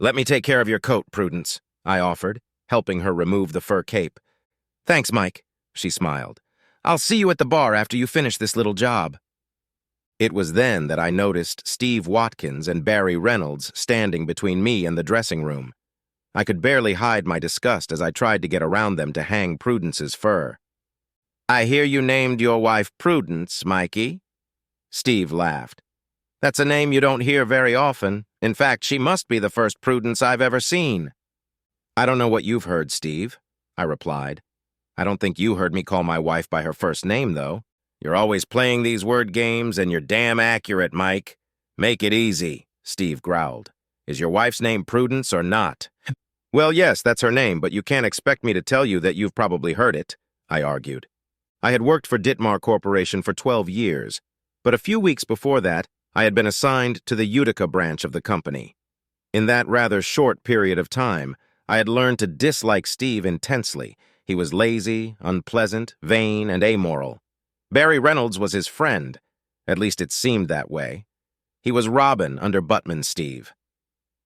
Let me take care of your coat, Prudence, I offered, helping her remove the fur cape. Thanks, Mike, she smiled. I'll see you at the bar after you finish this little job. It was then that I noticed Steve Watkins and Barry Reynolds standing between me and the dressing room. I could barely hide my disgust as I tried to get around them to hang Prudence's fur. I hear you named your wife Prudence, Mikey. Steve laughed. That's a name you don't hear very often. In fact, she must be the first Prudence I've ever seen. I don't know what you've heard, Steve, I replied. I don't think you heard me call my wife by her first name, though. You're always playing these word games, and you're damn accurate, Mike. Make it easy, Steve growled. Is your wife's name Prudence or not? Well, yes, that's her name, but you can't expect me to tell you that you've probably heard it, I argued. I had worked for Ditmar Corporation for 12 years, but a few weeks before that, I had been assigned to the Utica branch of the company. In that rather short period of time, I had learned to dislike Steve intensely. He was lazy, unpleasant, vain, and amoral. Barry Reynolds was his friend. At least it seemed that way. He was Robin under Buttman Steve.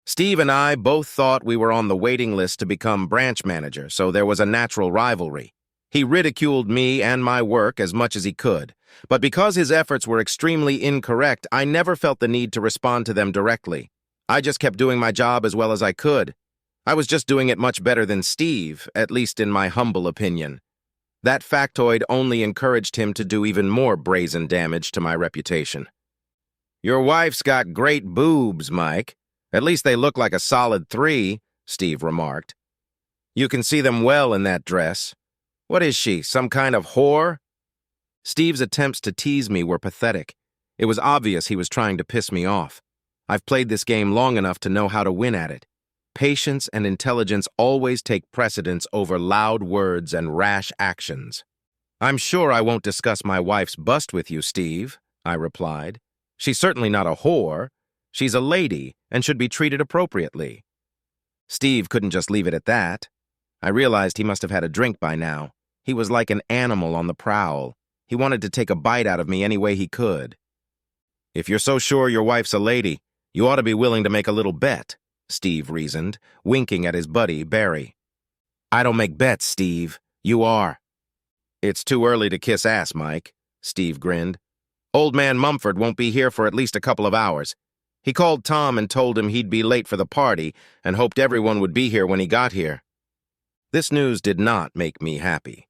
Steve and I both thought we were on the waiting list to become branch manager, so there was a natural rivalry. He ridiculed me and my work as much as he could, but because his efforts were extremely incorrect, I never felt the need to respond to them directly. I just kept doing my job as well as I could. I was just doing it much better than Steve, at least in my humble opinion. That factoid only encouraged him to do even more brazen damage to my reputation. Your wife's got great boobs, Mike. At least they look like a solid 3, Steve remarked. You can see them well in that dress. What is she, some kind of whore? Steve's attempts to tease me were pathetic. It was obvious he was trying to piss me off. I've played this game long enough to know how to win at it. Patience and intelligence always take precedence over loud words and rash actions. I'm sure I won't discuss my wife's bust with you, Steve, I replied. She's certainly not a whore. She's a lady and should be treated appropriately. Steve couldn't just leave it at that. I realized he must have had a drink by now. He was like an animal on the prowl. He wanted to take a bite out of me any way he could. If you're so sure your wife's a lady, you ought to be willing to make a little bet, Steve reasoned, winking at his buddy, Barry. I don't make bets, Steve. You are. It's too early to kiss ass, Mike, Steve grinned. Old man Mumford won't be here for at least a couple of hours. He called Tom and told him he'd be late for the party and hoped everyone would be here when he got here. This news did not make me happy.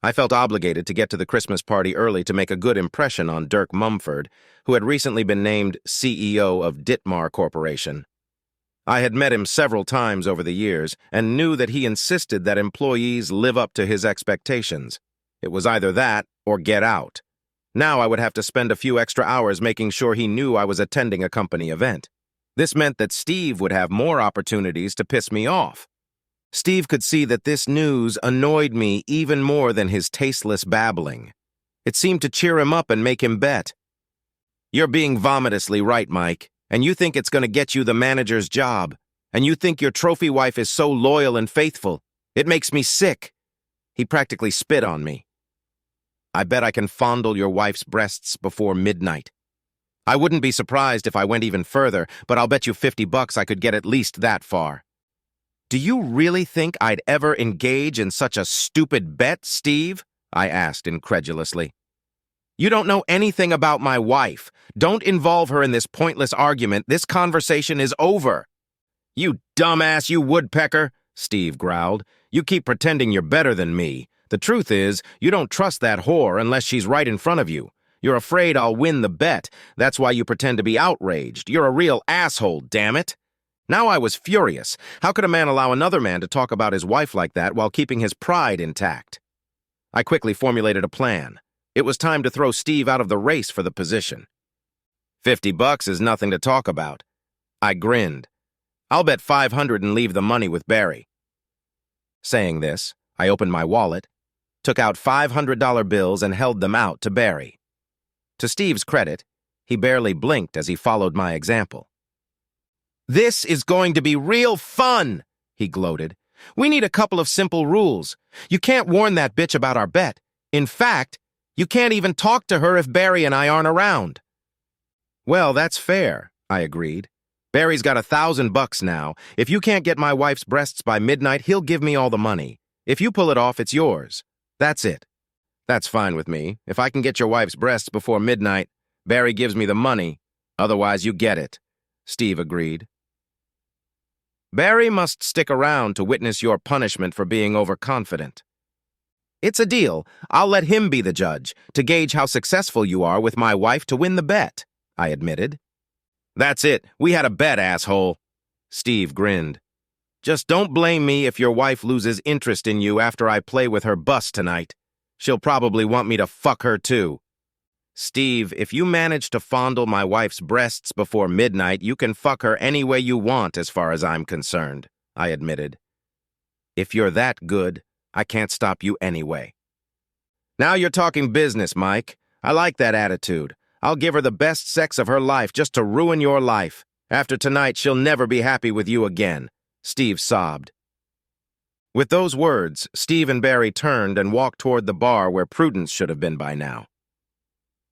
I felt obligated to get to the Christmas party early to make a good impression on Dirk Mumford, who had recently been named CEO of Ditmar Corporation. I had met him several times over the years and knew that he insisted that employees live up to his expectations. It was either that or get out. Now I would have to spend a few extra hours making sure he knew I was attending a company event. This meant that Steve would have more opportunities to piss me off. Steve could see that this news annoyed me even more than his tasteless babbling. It seemed to cheer him up and make him bet. You're being vomitously right, Mike, and you think it's going to get you the manager's job, and you think your trophy wife is so loyal and faithful. It makes me sick. He practically spit on me. I bet I can fondle your wife's breasts before midnight. I wouldn't be surprised if I went even further, but I'll bet you $50 I could get at least that far. Do you really think I'd ever engage in such a stupid bet, Steve? I asked incredulously. You don't know anything about my wife. Don't involve her in this pointless argument. This conversation is over. You dumbass, you woodpecker, Steve growled. You keep pretending you're better than me. The truth is, you don't trust that whore unless she's right in front of you. You're afraid I'll win the bet. That's why you pretend to be outraged. You're a real asshole, damn it. Now I was furious. How could a man allow another man to talk about his wife like that while keeping his pride intact? I quickly formulated a plan. It was time to throw Steve out of the race for the position. $50 is nothing to talk about. I grinned. I'll bet $500 and leave the money with Barry. Saying this, I opened my wallet, took out $500 bills and held them out to Barry. To Steve's credit, he barely blinked as he followed my example. This is going to be real fun, he gloated. We need a couple of simple rules. You can't warn that bitch about our bet. In fact, you can't even talk to her if Barry and I aren't around. Well, that's fair, I agreed. Barry's got $1,000 now. If you can't get my wife's breasts by midnight, he'll give me all the money. If you pull it off, it's yours. That's it. That's fine with me. If I can get your wife's breasts before midnight, Barry gives me the money. Otherwise, you get it, Steve agreed. Barry must stick around to witness your punishment for being overconfident. It's a deal. I'll let him be the judge, to gauge how successful you are with my wife to win the bet, I admitted. That's it. We had a bet, asshole. Steve grinned. Just don't blame me if your wife loses interest in you after I play with her bus tonight. She'll probably want me to fuck her too. Steve, if you manage to fondle my wife's breasts before midnight, you can fuck her any way you want as far as I'm concerned, I admitted. If you're that good, I can't stop you anyway. Now you're talking business, Mike. I like that attitude. I'll give her the best sex of her life just to ruin your life. After tonight, she'll never be happy with you again, Steve sobbed. With those words, Steve and Barry turned and walked toward the bar where Prudence should have been by now.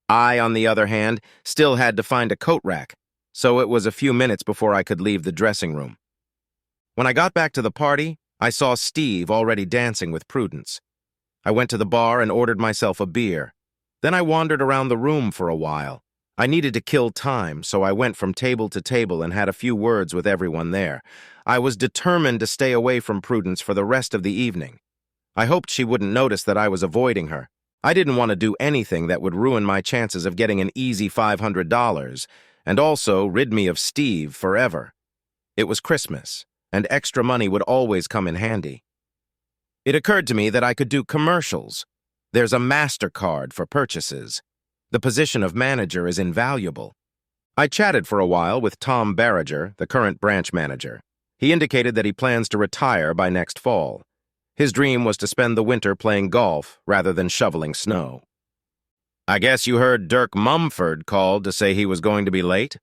I, on the other hand, still had to find a coat rack, so it was a few minutes before I could leave the dressing room. When I got back to the party, I saw Steve already dancing with Prudence. I went to the bar and ordered myself a beer. Then I wandered around the room for a while. I needed to kill time, so I went from table to table and had a few words with everyone there. I was determined to stay away from Prudence for the rest of the evening. I hoped she wouldn't notice that I was avoiding her. I didn't want to do anything that would ruin my chances of getting an easy $500, and also rid me of Steve forever. It was Christmas, and extra money would always come in handy. It occurred to me that I could do commercials. There's a MasterCard for purchases. The position of manager is invaluable. I chatted for a while with Tom Barriger, the current branch manager. He indicated that he plans to retire by next fall. His dream was to spend the winter playing golf rather than shoveling snow. I guess you heard Dirk Mumford called to say he was going to be late?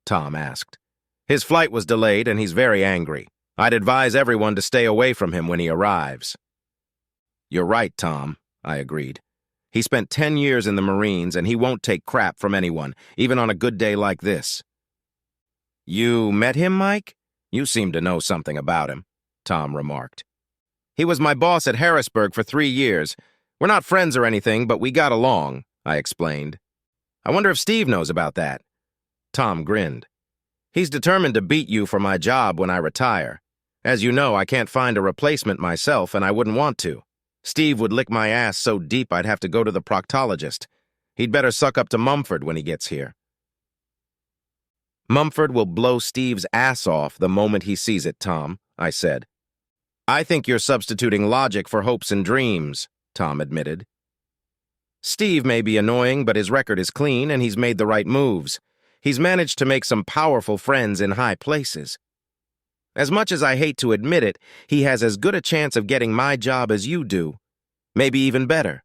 Tom asked. His flight was delayed and he's very angry. I'd advise everyone to stay away from him when he arrives. You're right, Tom, I agreed. He spent 10 years in the Marines and he won't take crap from anyone, even on a good day like this. You met him, Mike? You seem to know something about him, Tom remarked. He was my boss at Harrisburg for 3 years. We're not friends or anything, but we got along, I explained. I wonder if Steve knows about that. Tom grinned. He's determined to beat you for my job when I retire. As you know, I can't find a replacement myself, and I wouldn't want to. Steve would lick my ass so deep I'd have to go to the proctologist. He'd better suck up to Mumford when he gets here. Mumford will blow Steve's ass off the moment he sees it, Tom, I said. I think you're substituting logic for hopes and dreams, Tom admitted. Steve may be annoying, but his record is clean and he's made the right moves. He's managed to make some powerful friends in high places. As much as I hate to admit it, he has as good a chance of getting my job as you do. Maybe even better.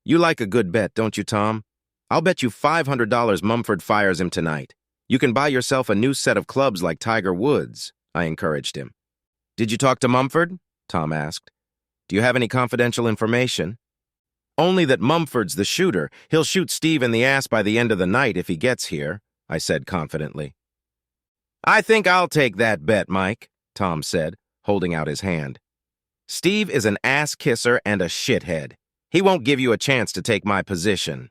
You like a good bet, don't you, Tom? I'll bet you $500 Mumford fires him tonight. You can buy yourself a new set of clubs like Tiger Woods, I encouraged him. Did you talk to Mumford? Tom asked. Do you have any confidential information? Only that Mumford's the shooter. He'll shoot Steve in the ass by the end of the night if he gets here, I said confidently. I think I'll take that bet, Mike, Tom said, holding out his hand. Steve is an ass kisser and a shithead. He won't give you a chance to take my position.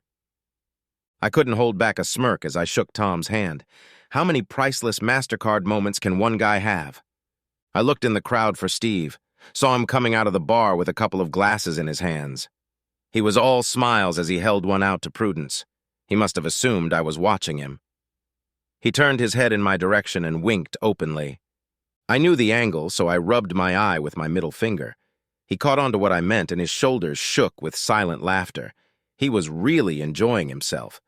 I couldn't hold back a smirk as I shook Tom's hand. How many priceless MasterCard moments can one guy have? I looked in the crowd for Steve, saw him coming out of the bar with a couple of glasses in his hands. He was all smiles as he held one out to Prudence. He must have assumed I was watching him. He turned his head in my direction and winked openly. I knew the angle, so I rubbed my eye with my middle finger. He caught on to what I meant, and his shoulders shook with silent laughter. He was really enjoying himself.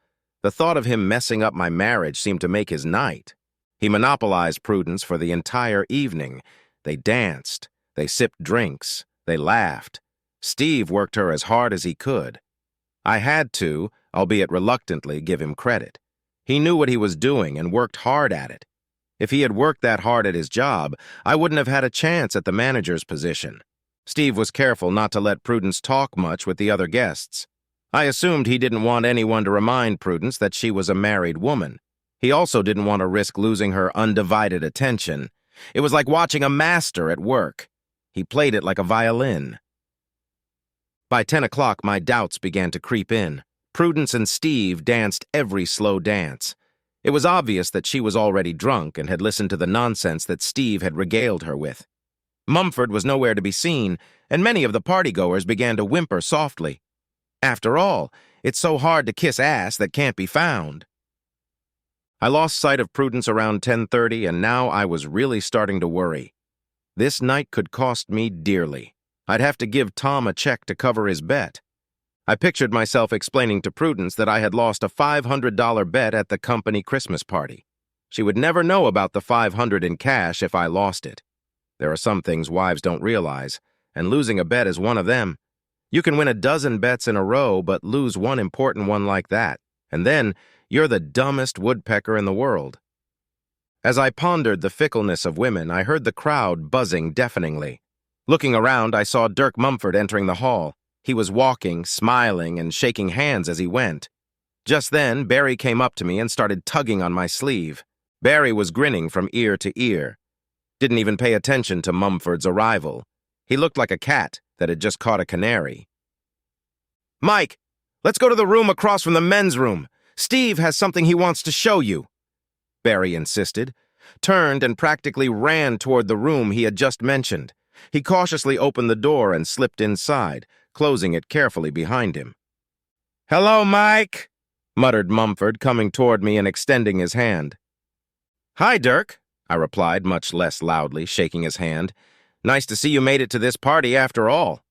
The thought of him messing up my marriage seemed to make his night. He monopolized Prudence for the entire evening. They danced, they sipped drinks, they laughed. Steve worked her as hard as he could. I had to, albeit reluctantly, give him credit. He knew what he was doing and worked hard at it. If he had worked that hard at his job, I wouldn't have had a chance at the manager's position. Steve was careful not to let Prudence talk much with the other guests. I assumed he didn't want anyone to remind Prudence that she was a married woman. He also didn't want to risk losing her undivided attention. It was like watching a master at work. He played it like a violin. By 10 o'clock, my doubts began to creep in. Prudence and Steve danced every slow dance. It was obvious that she was already drunk and had listened to the nonsense that Steve had regaled her with. Mumford was nowhere to be seen, and many of the partygoers began to whimper softly. After all, it's so hard to kiss ass that can't be found. I lost sight of Prudence around 10:30, and now I was really starting to worry. This night could cost me dearly. I'd have to give Tom a check to cover his bet. I pictured myself explaining to Prudence that I had lost a $500 bet at the company Christmas party. She would never know about the $500 in cash if I lost it. There are some things wives don't realize, and losing a bet is one of them. You can win a dozen bets in a row, but lose one important one like that, and then you're the dumbest woodpecker in the world. As I pondered the fickleness of women, I heard the crowd buzzing deafeningly. Looking around, I saw Dirk Mumford entering the hall. He was walking, smiling, and shaking hands as he went. Just then, Barry came up to me and started tugging on my sleeve. Barry was grinning from ear to ear. Didn't even pay attention to Mumford's arrival. He looked like a cat that had just caught a canary. "Mike, let's go to the room across from the men's room. Steve has something he wants to show you," Barry insisted, turned and practically ran toward the room he had just mentioned. He cautiously opened the door and slipped inside, closing it carefully behind him. "Hello, Mike," muttered Mumford, coming toward me and extending his hand. "Hi, Dirk," I replied, much less loudly, shaking his hand. "Nice to see you made it to this party after all."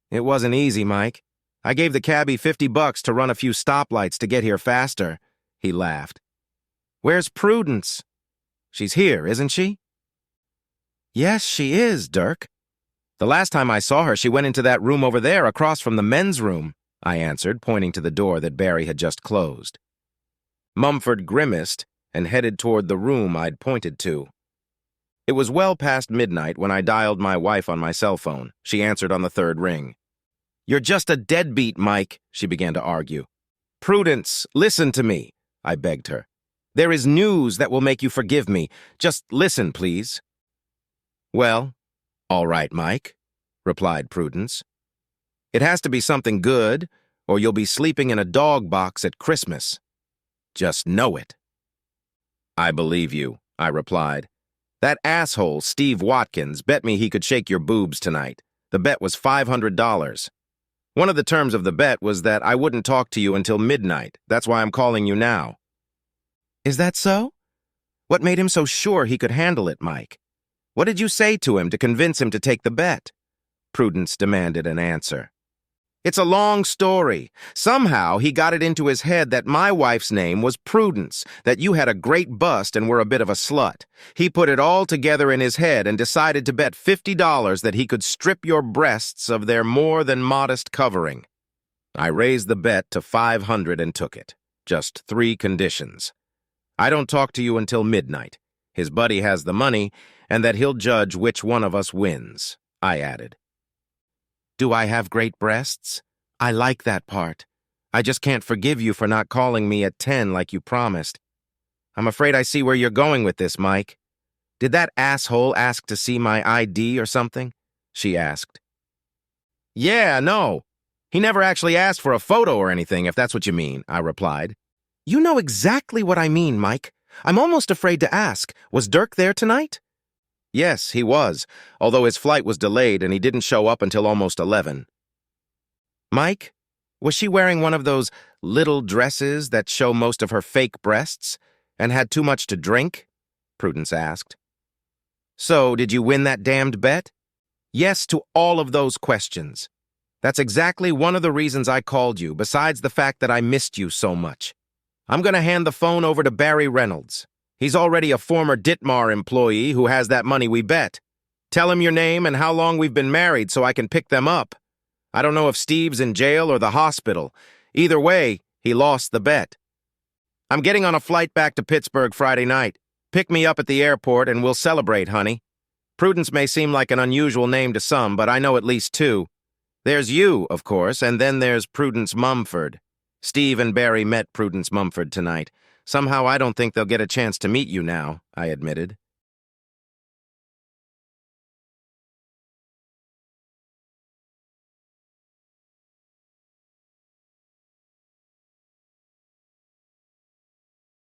"It wasn't easy, Mike. I gave the cabbie $50 to run a few stoplights to get here faster," he laughed. "Where's Prudence? She's here, isn't she?" "Yes, she is, Dirk. The last time I saw her, she went into that room over there across from the men's room," I answered, pointing to the door that Barry had just closed. Mumford grimaced and headed toward the room I'd pointed to. It was well past midnight when I dialed my wife on my cell phone. She answered on the third ring. "You're just a deadbeat, Mike," she began to argue. "Prudence, listen to me," I begged her. "There is news that will make you forgive me. Just listen, please." "Well, all right, Mike," replied Prudence. "It has to be something good, or you'll be sleeping in a dog box at Christmas. Just know it." "I believe you," I replied. "That asshole, Steve Watkins, bet me he could shake your boobs tonight. The bet was $500. One of the terms of the bet was that I wouldn't talk to you until midnight. That's why I'm calling you now." "Is that so? What made him so sure he could handle it, Mike? What did you say to him to convince him to take the bet?" Prudence demanded an answer. "It's a long story. Somehow he got it into his head that my wife's name was Prudence, that you had a great bust and were a bit of a slut. He put it all together in his head and decided to bet $50 that he could strip your breasts of their more than modest covering. I raised the bet to $500 and took it. Just 3 conditions. I don't talk to you until midnight. His buddy has the money, and that he'll judge which one of us wins," I added. "Do I have great breasts? I like that part. I just can't forgive you for not calling me at 10 like you promised. I'm afraid I see where you're going with this, Mike. Did that asshole ask to see my ID or something?" she asked. "Yeah, no. He never actually asked for a photo or anything, if that's what you mean," I replied. "You know exactly what I mean, Mike. I'm almost afraid to ask. Was Dirk there tonight?" "Yes, he was, although his flight was delayed and he didn't show up until almost 11. "Mike, was she wearing one of those little dresses that show most of her fake breasts and had too much to drink?" Prudence asked. "So, did you win that damned bet?" "Yes to all of those questions. That's exactly one of the reasons I called you, besides the fact that I missed you so much. I'm going to hand the phone over to Barry Reynolds. He's already a former Ditmar employee who has that money we bet. Tell him your name and how long we've been married so I can pick them up. I don't know if Steve's in jail or the hospital. Either way, he lost the bet. I'm getting on a flight back to Pittsburgh Friday night. Pick me up at the airport and we'll celebrate, honey. Prudence may seem like an unusual name to some, but I know at least 2. There's you, of course, and then there's Prudence Mumford. Steve and Barry met Prudence Mumford tonight, Somehow I don't think they'll get a chance to meet you now, I admitted.